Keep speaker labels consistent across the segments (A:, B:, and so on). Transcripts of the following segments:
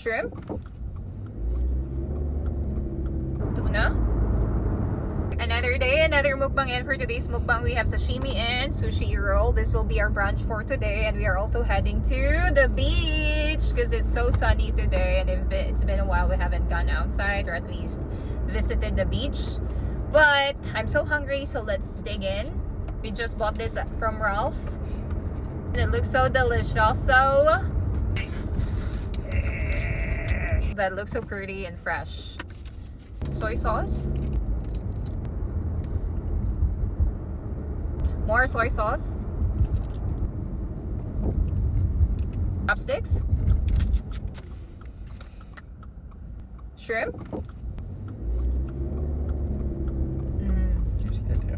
A: shrimp, tuna. Another day, another mukbang, and for today's mukbang we have sashimi and sushi roll. This will be our brunch for today, and we are also heading to the beach because it's so sunny today, and it's been a while we haven't gone outside or at least visited the beach. But I'm so hungry, so let's dig in. We just bought this from Ralph's and it looks so delicious. So that looks so pretty and fresh. Soy sauce, more soy sauce, chopsticks, shrimp,
B: juicy that too.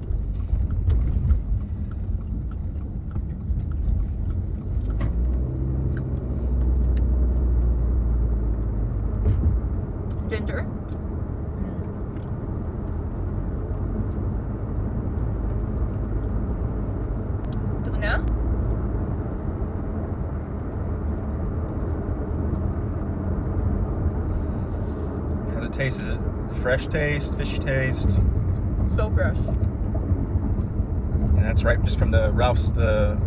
A: ginger, tuna,
B: How's it taste? Is it fresh taste, fishy taste?
A: so fresh.
B: And that's right just from the Ralph's, the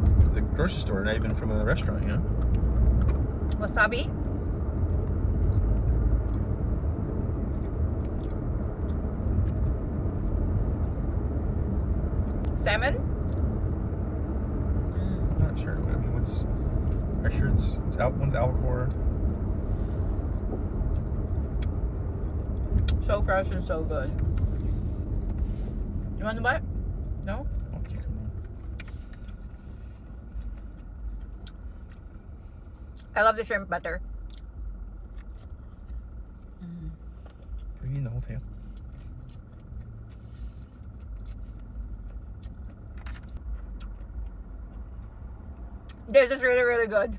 B: grocery store, not even from a restaurant, you know?
A: Wasabi, salmon,
B: Not sure. I mean, what's... I'm sure it's one's albacore.
A: so fresh and so good. You want to buy it? No?
B: Oh, cucumber.
A: I love the shrimp butter.
B: Bring in the whole tail.
A: This is really, really good.